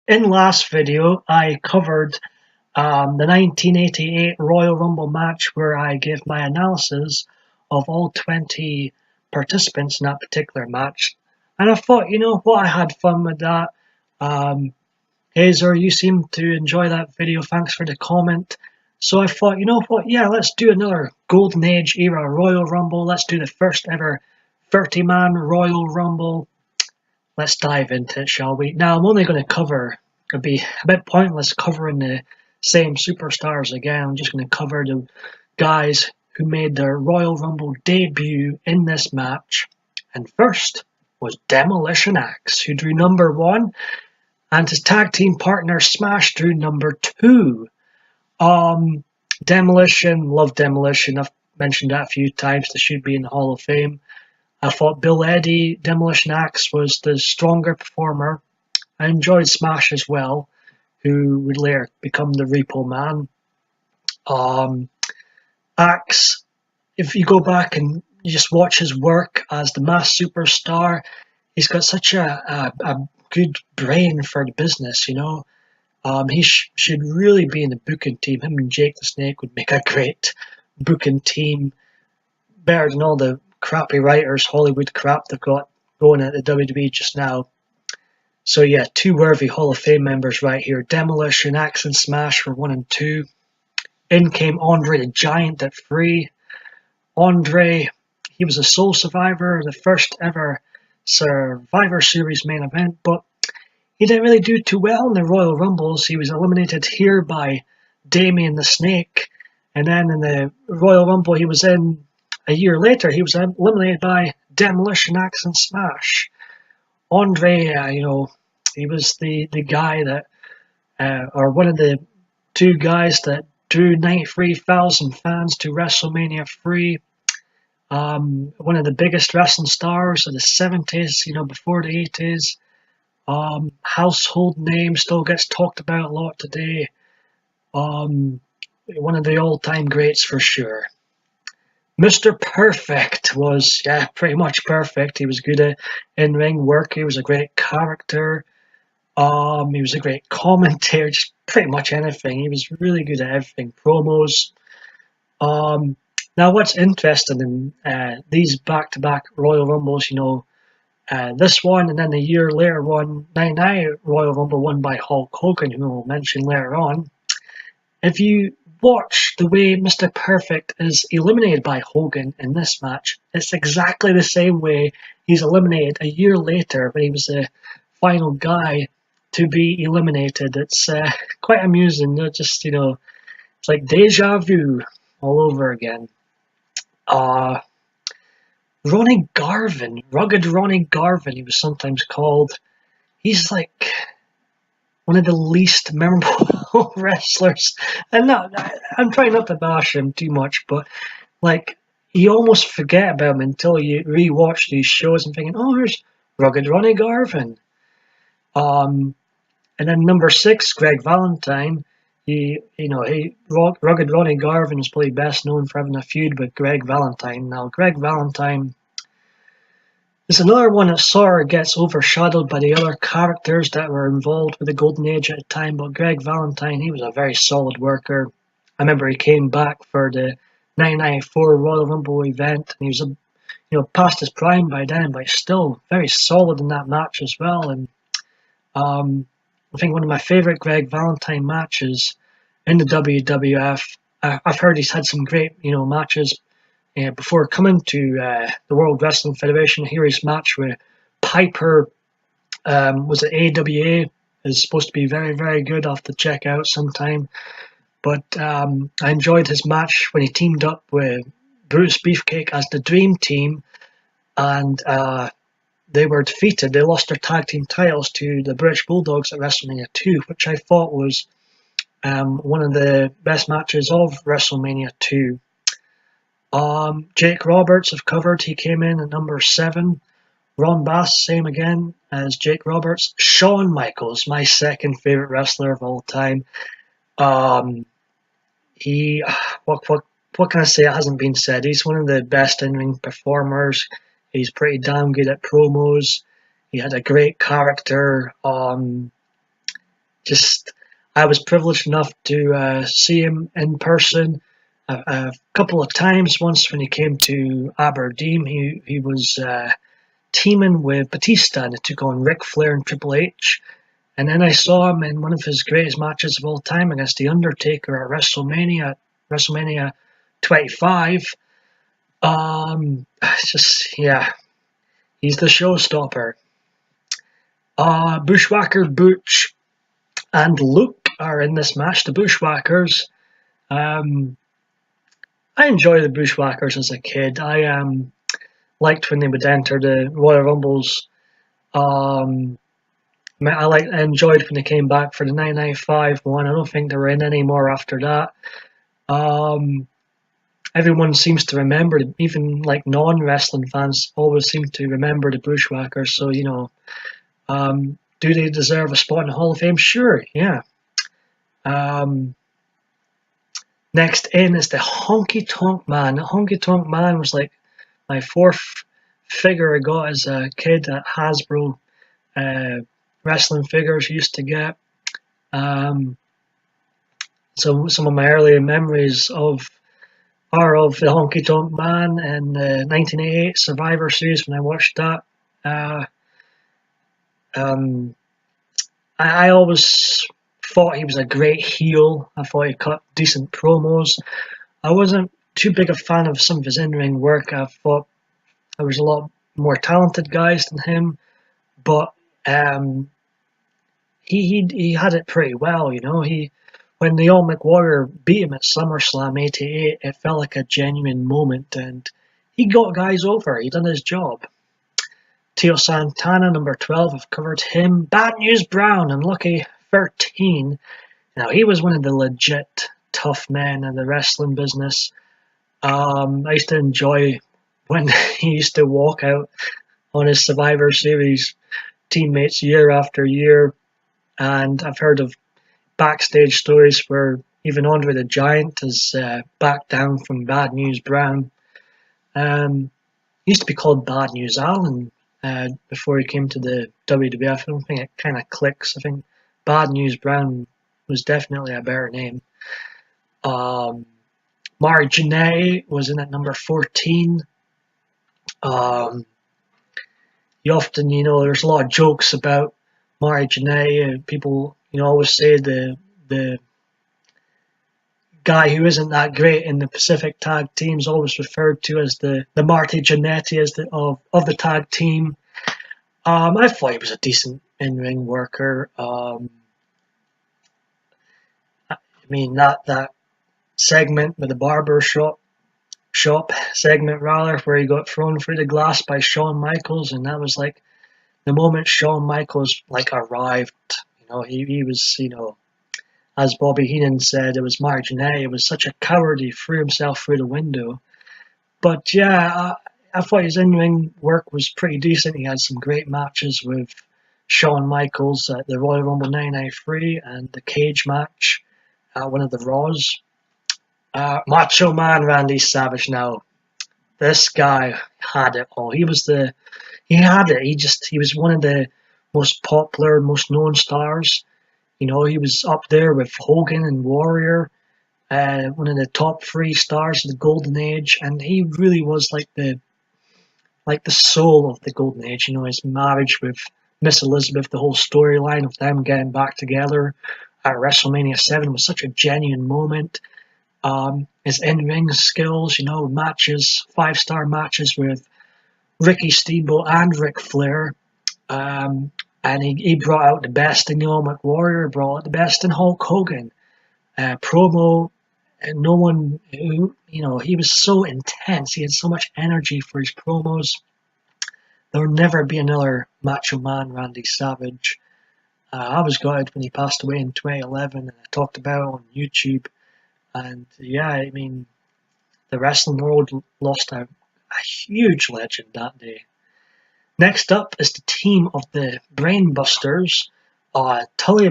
In last video, I covered the 1988 Royal Rumble match where I gave my analysis of all 20 participants in that particular match. And I thought, you know what, I had fun with that. Hazer, you seem to enjoy that video. Thanks for the comment. So I thought, you know what, yeah, let's do another Golden Age era Royal Rumble. Let's do the first ever 30-man Royal Rumble. Let's dive into it, shall we? Now, I'm only going to cover, it'd be a bit pointless covering the same superstars again. I'm just going to cover the guys who made their Royal Rumble debut in this match. And first was Demolition Axe, who drew number 1, and his tag team partner Smash drew number 2. Demolition, love Demolition. I've mentioned that a few times. They should be in the Hall of Fame. I thought Bill Eddy, Demolition Axe, was the stronger performer. I enjoyed Smash as well, who would later become the Repo Man. Axe, if you go back and you just watch his work as the mass superstar, he's got such a good brain for the business, you know. He should really be in the booking team. Him and Jake the Snake would make a great booking team, better than all the crappy writers, Hollywood crap they've got going at the WWE just now. So yeah, 2 worthy Hall of Fame members right here. Demolition, Axe and Smash for 1 and 2. In came Andre the Giant at 3. Andre, he was a sole survivor, the first ever Survivor Series main event, but he didn't really do too well in the Royal Rumbles. He was eliminated here by Damien the Snake, and then in the Royal Rumble he was in a year later, he was eliminated by Demolition Axe and Smash. Andre, he was the guy that, or one of the 2 guys that drew 93,000 fans to WrestleMania 3. One of the biggest wrestling stars of the 70s, before the 80s. Household name, still gets talked about a lot today. One of the all-time greats for sure. Mr. Perfect was, pretty much perfect. He was good at in-ring work. He was a great character. He was a great commentator, just pretty much anything. He was really good at everything. Promos. Now, what's interesting in these back-to-back Royal Rumbles, this one and then the year later one, 99 Royal Rumble won by Hulk Hogan, who we'll mention later on. If you watch the way Mr. Perfect is eliminated by Hogan in this match, it's exactly the same way he's eliminated a year later when he was the final guy to be eliminated. It's quite amusing. It's like deja vu all over again. Ronnie Garvin, Rugged Ronnie Garvin, he was sometimes called. He's like one of the least memorable wrestlers. And I'm trying not to bash him too much, but like you almost forget about him until you rewatch these shows and thinking, oh, there's Rugged Ronnie Garvin. And then number 6, Greg Valentine. Rugged Ronnie Garvin is probably best known for having a feud with Greg Valentine. Now, Greg Valentine is another one that sort of gets overshadowed by the other characters that were involved with the Golden Age at the time, but Greg Valentine, he was a very solid worker. I remember he came back for the 1994 Royal Rumble event, and he was past his prime by then, but he's still very solid in that match as well. And I think one of my favourite Greg Valentine matches in the WWF, I've heard he's had some great, matches before coming to the World Wrestling Federation. Here his match with Piper, was it AWA, is supposed to be very, very good. I'll have to check out sometime. But I enjoyed his match when he teamed up with Brutus Beefcake as the Dream Team, and they were defeated. They lost their tag team titles to the British Bulldogs at WrestleMania 2, which I thought was one of the best matches of WrestleMania 2. Jake Roberts I've covered. He came in at number 7. Ron Bass, same again as Jake Roberts. Shawn Michaels, my second favorite wrestler of all time. What can I say? It hasn't been said. He's one of the best in-ring performers. He's pretty damn good at promos. He had a great character. just I was privileged enough to see him in person a couple of times. Once when he came to Aberdeen, he was teaming with Batista and it took on Ric Flair and Triple H. And then I saw him in one of his greatest matches of all time against The Undertaker at WrestleMania 25. Yeah, he's the showstopper. Bushwhacker Butch and Luke are in this match. The Bushwhackers. I enjoyed the Bushwhackers as a kid. I liked when they would enter the Royal Rumbles. I enjoyed when they came back for the 1995 one. I don't think they were in any more after that. Everyone seems to remember, even like non-wrestling fans always seem to remember the Bushwhackers. So, do they deserve a spot in the Hall of Fame? Sure, yeah. Next in is the Honky Tonk Man. The Honky Tonk Man was like my fourth figure I got as a kid at Hasbro wrestling figures used to get. So some of my earlier memories are of the Honky Tonk Man and the 1988 Survivor Series when I watched that. I always thought he was a great heel. I thought he cut decent promos. I wasn't too big a fan of some of his in-ring work. I thought there was a lot more talented guys than him, but he had it pretty well, when the Ultimate Warrior beat him at SummerSlam '88, it felt like a genuine moment, and he got guys over. He done his job. Tio Santana, number 12, I've covered him. Bad News Brown, Unlucky 13. Now, he was one of the legit tough men in the wrestling business. I used to enjoy when he used to walk out on his Survivor Series teammates year after year, and I've heard of backstage stories where even Andre the Giant has backed down from Bad News Brown. He used to be called Bad News Allen before he came to the WWF. I don't think it kind of clicks. I think Bad News Brown was definitely a better name. Mari Jannetty was in at number 14. You often, there's a lot of jokes about Mari Jannetty. People, always say the guy who isn't that great in the Pacific tag team is always referred to as the Marty Jannetty of the tag team. I thought he was a decent in-ring worker. That segment with the barber shop segment rather, where he got thrown through the glass by Shawn Michaels, and that was like the moment Shawn Michaels arrived. He was, as Bobby Heenan said, it was Mark Jannetty. It was such a coward, he threw himself through the window. But yeah, I thought his in-ring work was pretty decent. He had some great matches with Shawn Michaels at the Royal Rumble 1993 and the cage match at one of the Raws. Macho Man Randy Savage. Now, this guy had it all. He had it. He was one of the most popular, most known stars. He was up there with Hogan and Warrior, one of the top 3 stars of the Golden Age, and he really was like the soul of the Golden Age. His marriage with Miss Elizabeth, the whole storyline of them getting back together at WrestleMania 7 was such a genuine moment. His in-ring skills, matches, 5-star matches with Ricky Steamboat and Ric Flair. And he brought out the best in the Ultimate Warrior, brought out the best in Hulk Hogan. Promo, and no one, he was so intense. He had so much energy for his promos. There will never be another Macho Man Randy Savage. I was gutted when he passed away in 2011, and I talked about it on YouTube. And yeah, the wrestling world lost a huge legend that day. Next up is the team of the Brainbusters. Tully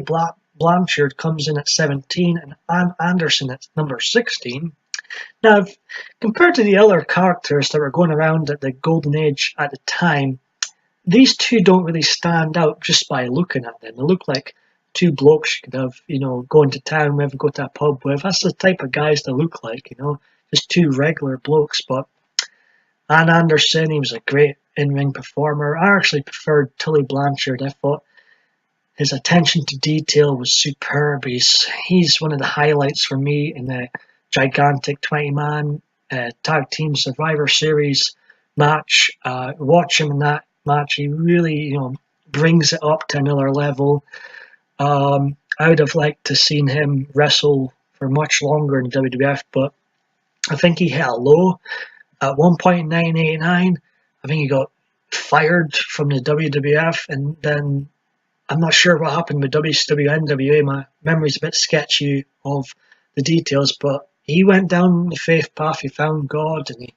Blanchard comes in at 17 and Ann Anderson at number 16. Now, compared to the other characters that were going around at the Golden Age at the time, these two don't really stand out just by looking at them. They look like two blokes you could have, going to town, maybe go to a pub with. That's the type of guys they look like, just two regular blokes. But Anderson, he was a great in-ring performer. I actually preferred Tully Blanchard. I thought his attention to detail was superb. He's one of the highlights for me in the gigantic 20-man tag team Survivor Series match. Watch him in that match. He really, brings it up to another level. I would have liked to seen him wrestle for much longer in WWF, but I think he hit a low at 1.989. I think he got fired from the WWF, and then I'm not sure what happened with WCW NWA. My memory's a bit sketchy of the details, but he went down the faith path. He found God, and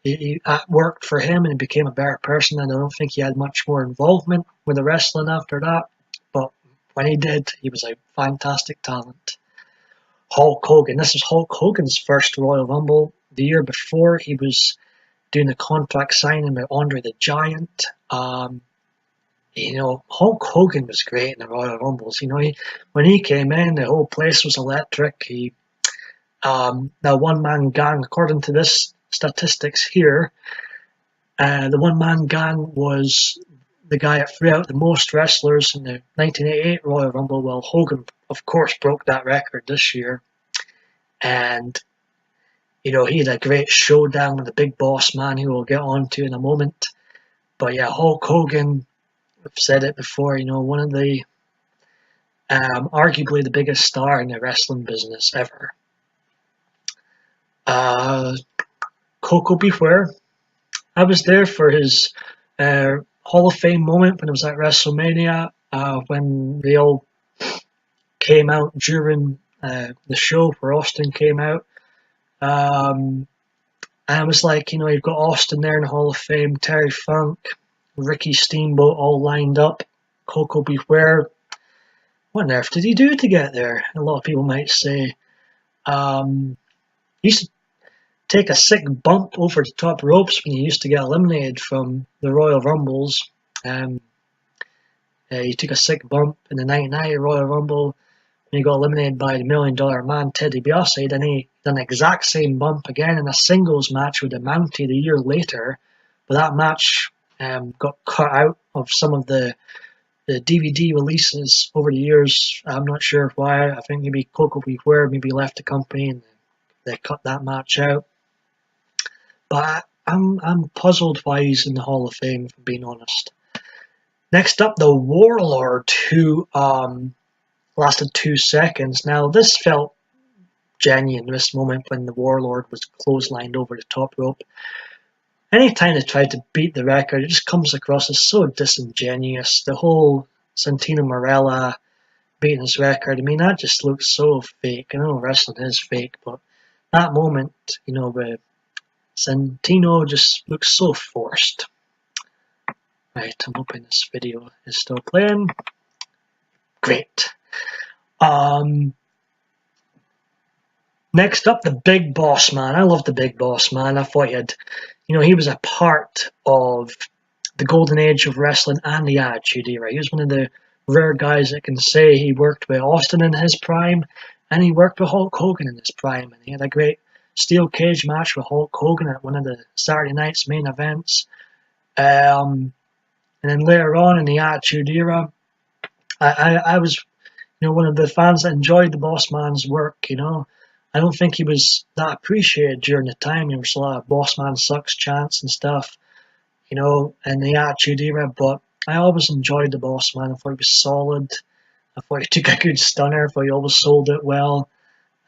it worked for him, and he became a better person. And I don't think he had much more involvement with the wrestling after that. But when he did, he was a fantastic talent. Hulk Hogan. This was Hulk Hogan's first Royal Rumble. The year before, he was doing a contract signing with Andre the Giant. Hulk Hogan was great in the Royal Rumbles. When he came in, the whole place was electric. The one-man gang, according to this statistics here, the one-man gang was the guy that threw out the most wrestlers in the 1988 Royal Rumble. Well, Hogan, of course, broke that record this year. And, he had a great showdown with the Big Boss Man, who we'll get on to in a moment. But yeah, Hulk Hogan, I've said it before, one of the, arguably the biggest star in the wrestling business ever. Coco Beware. I was there for his Hall of Fame moment when it was at WrestleMania, when they all came out during the show where Austin came out. And I was like, you've got Austin there in the Hall of Fame, Terry Funk, Ricky Steamboat all lined up, Coco Beware. What on earth did he do to get there? A lot of people might say. He used to take a sick bump over the top ropes when he used to get eliminated from the Royal Rumbles. He took a sick bump in the 99 Royal Rumble when he got eliminated by the $1 Million Man, Ted DiBiase. Then he done the exact same bump again in a singles match with the Mountie the year later. But that match got cut out of some of the DVD releases over the years. I'm not sure why. I think maybe Coco Beware maybe left the company and they cut that match out. But I'm puzzled why he's in the Hall of Fame, if I'm being honest. Next up, the Warlord, who lasted 2 seconds. Now, this felt genuine, this moment when the Warlord was clotheslined over the top rope. Anytime they tried to beat the record, it just comes across as so disingenuous. The whole Santino Marella beating his record, that just looks so fake. I know wrestling is fake, but that moment, where Santino just looks so forced. Right, I'm hoping this video is still playing. Great. Next up, the Big Boss Man. I love the Big Boss Man. I thought he was a part of the golden age of wrestling and the Attitude Era. He was one of the rare guys that can say he worked with Austin in his prime, and he worked with Hulk Hogan in his prime. And he had a great steel cage match with Hulk Hogan at one of the Saturday night's main events. And then later on in the Attitude Era, I was one of the fans that enjoyed the Boss Man's work. I don't think he was that appreciated during the time. There was a lot of Boss Man sucks chants and stuff, in the Attitude Era, but I always enjoyed the Boss Man. I thought he was solid. I thought he took a good stunner. I thought he always sold it well.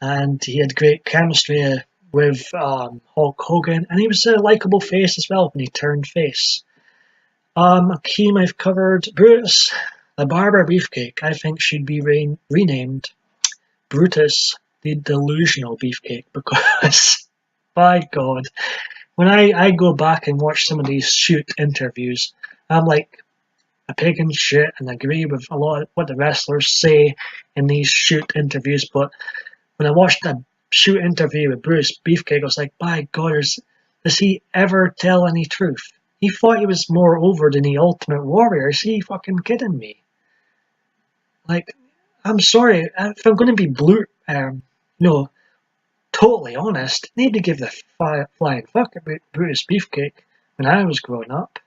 And he had great chemistry with Hulk Hogan. And he was a likable face as well when he turned face. Akeem I've covered. Brutus, the Barber Beefcake, I think should be renamed Brutus the Delusional Beefcake, because, by God, when I go back and watch some of these shoot interviews, I'm like a pig in shit and agree with a lot of what the wrestlers say in these shoot interviews, but when I watched a shoot interview with Bruce Beefcake, I was like, by God, does he ever tell any truth? He thought he was more over than the Ultimate Warrior. Is he fucking kidding me? Like, I'm sorry, if I'm going to be no, totally honest, they need to give the flying fuck about Brutus Beefcake when I was growing up.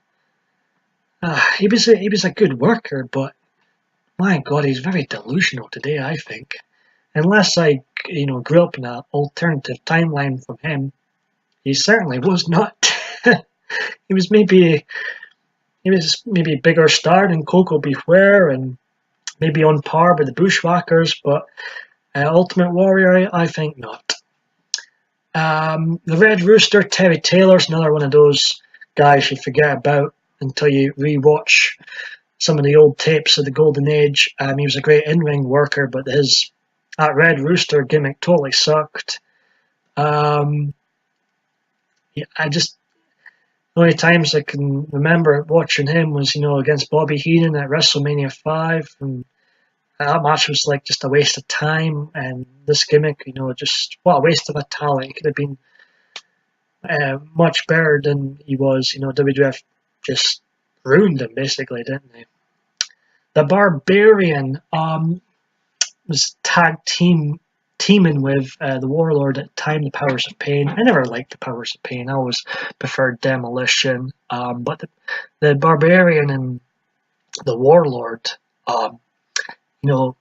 He was a good worker, but my God, he's very delusional today, I think. Unless I, grew up in an alternative timeline from him, he certainly was not. he was maybe a bigger star than Coco Beware and maybe on par with the Bushwhackers, but Ultimate Warrior, I think not. The Red Rooster, Terry Taylor's another one of those guys you forget about until you rewatch some of the old tapes of the Golden Age. He was a great in-ring worker, but that Red Rooster gimmick totally sucked. The only times I can remember watching him was, against Bobby Heenan at WrestleMania 5, and that match was like just a waste of time, and this gimmick, just what a waste of a talent. He could have been much better than he was. WWF just ruined him basically, didn't they? The Barbarian was teaming with the Warlord at the time, the Powers of Pain. I never liked the Powers of Pain. I always preferred Demolition. But the Barbarian and the Warlord, a lot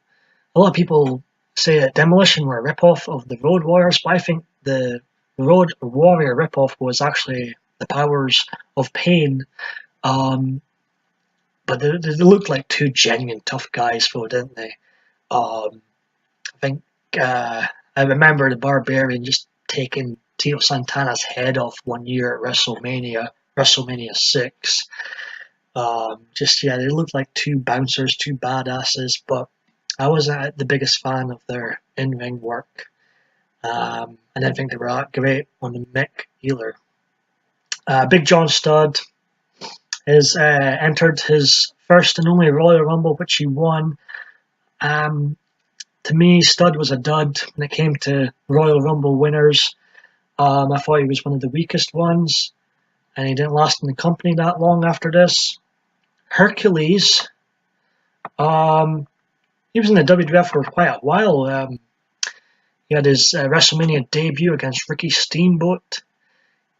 of people say that Demolition were a ripoff of the Road Warriors, but I think the Road Warrior ripoff was actually the Powers of Pain. But they looked like two genuine tough guys, though, didn't they? I think I remember the Barbarian just taking Tito Santana's head off one year at WrestleMania 6. They looked like two bouncers, two badasses, but I wasn't the biggest fan of their in-ring work. I didn't think they were that great on the mic either. Big John Studd has entered his first and only Royal Rumble, which he won. To me, Studd was a dud when it came to Royal Rumble winners. I thought he was one of the weakest ones, and he didn't last in the company that long after this. Hercules, he was in the WWF for quite a while. He had his WrestleMania debut against Ricky Steamboat.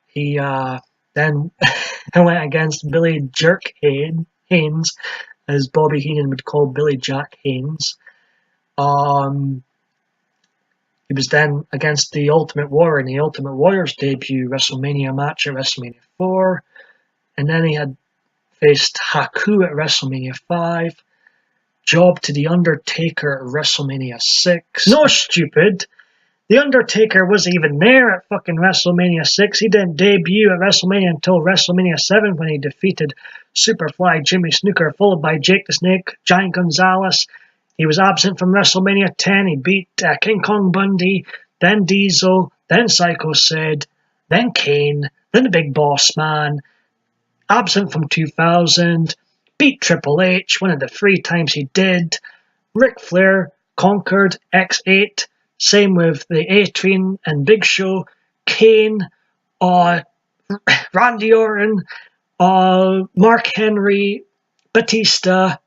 He then went against Billy Jerk Haynes, as Bobby Heenan would call Billy Jack Haynes. He was then against the Ultimate Warrior in the Ultimate Warrior's debut WrestleMania match at WrestleMania 4. And then he had faced Haku at WrestleMania 5. Job to the Undertaker at WrestleMania 6. No, stupid! The Undertaker wasn't even there at fucking WrestleMania 6. He didn't debut at WrestleMania until WrestleMania 7 when he defeated Superfly Jimmy Snuka, followed by Jake the Snake, Giant Gonzalez. He was absent from WrestleMania 10. He beat King Kong Bundy, then Diesel, then Psycho Sid, then Kane, then the Big Boss Man. Absent from 2000. Beat Triple H, one of the 3 times he did. Ric Flair conquered X8. Same with the A-Train and Big Show. Kane, Randy Orton, Mark Henry, Batista,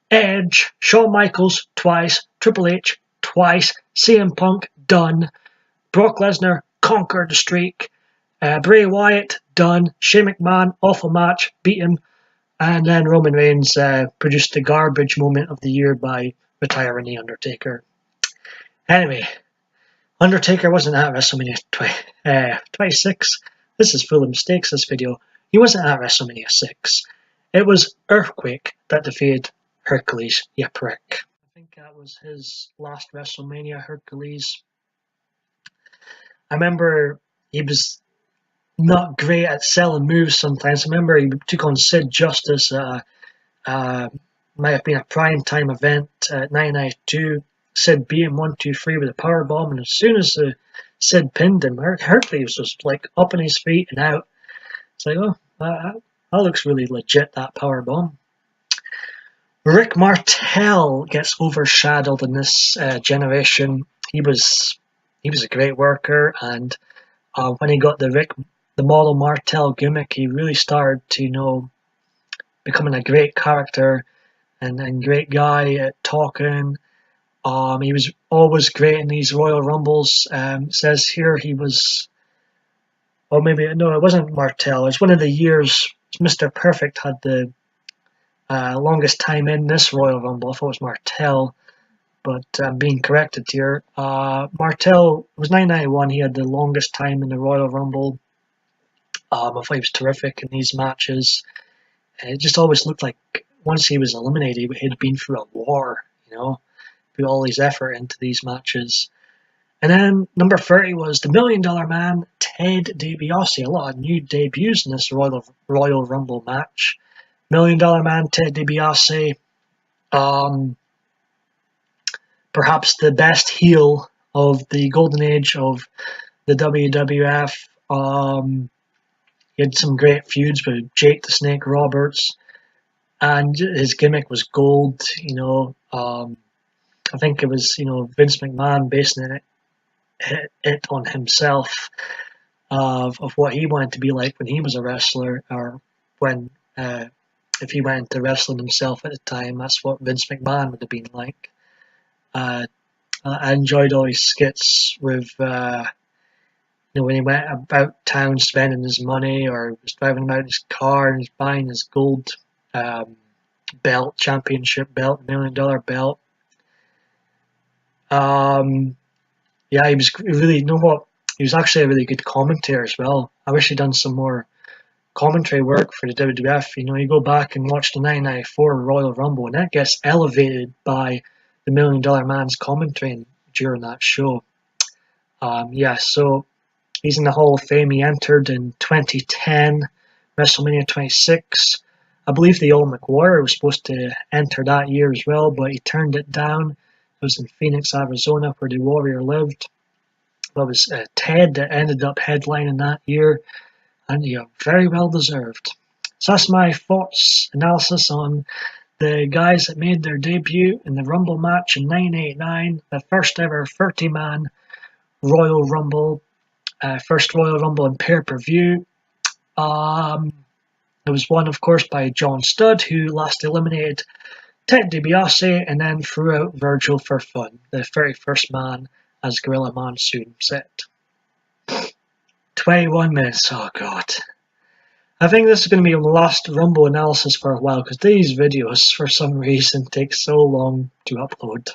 Edge, Shawn Michaels twice, Triple H twice, CM Punk done, Brock Lesnar conquered the streak, Bray Wyatt done, Shane McMahon awful match, beat him, and then Roman Reigns produced the garbage moment of the year by retiring the Undertaker. Anyway, Undertaker wasn't at WrestleMania 26. This is full of mistakes, this video. He wasn't at WrestleMania 6. It was Earthquake that defeated Hercules, you prick. I think that was his last WrestleMania, Hercules. I remember he was not great at selling moves sometimes. I remember he took on Sid Justice. Might have been a primetime event at 1992. Sid beat him 1-2-3 with a powerbomb, and as soon as Sid pinned him, Hercules was like up on his feet and out. It's like, oh, that looks really legit, that powerbomb. Rick Martel gets overshadowed in this generation. He was a great worker, and when he got the model Martel gimmick, he really started to becoming a great character and great guy at talking. He was always great in these Royal Rumbles. It says here he was, or maybe no, it wasn't Martel. It was one of the years Mr. Perfect had the longest time in this Royal Rumble. I thought it was Martel, but I'm being corrected here. Martel was 991. He had the longest time in the Royal Rumble. I thought he was terrific in these matches. It just always looked like once he was eliminated, he'd been through a war, put all his effort into these matches. And then number 30 was the $1 Million Man, Ted DiBiase. A lot of new debuts in this Royal Rumble match. $1 Million Man, Ted DiBiase, perhaps the best heel of the golden age of the WWF. He had some great feuds with Jake the Snake Roberts, and his gimmick was gold. I think it was Vince McMahon basing it on himself of what he wanted to be like when he was a wrestler, or when if he went into wrestling himself at the time. That's what Vince McMahon would have been like. I enjoyed all his skits with when he went about town spending his money, or was driving about his car and he's buying his gold belt, championship belt, $1 Million belt. Yeah, he was really, he was actually a really good commentator as well. I wish he'd done some more commentary work for the WWF. You go back and watch the 1994 Royal Rumble, and that gets elevated by the $1 Million Man's commentary during that show. So he's in the Hall of Fame. He entered in 2010, WrestleMania 26. I believe the Ultimate Warrior was supposed to enter that year as well, but he turned it down. It was in Phoenix, Arizona, where the Warrior lived. That was Ted that ended up headlining that year, and very well deserved. So that's my thoughts, analysis on the guys that made their debut in the Rumble match in 1989, the first ever 30-man Royal Rumble, first Royal Rumble in pay-per-view. There was one, of course, by John Studd, who last eliminated Ted DiBiase and then threw out Virgil for fun, the 31st man, as Gorilla Monsoon said. 21 minutes, oh god. I think this is going to be the last Rumble analysis for a while, because these videos, for some reason, take so long to upload.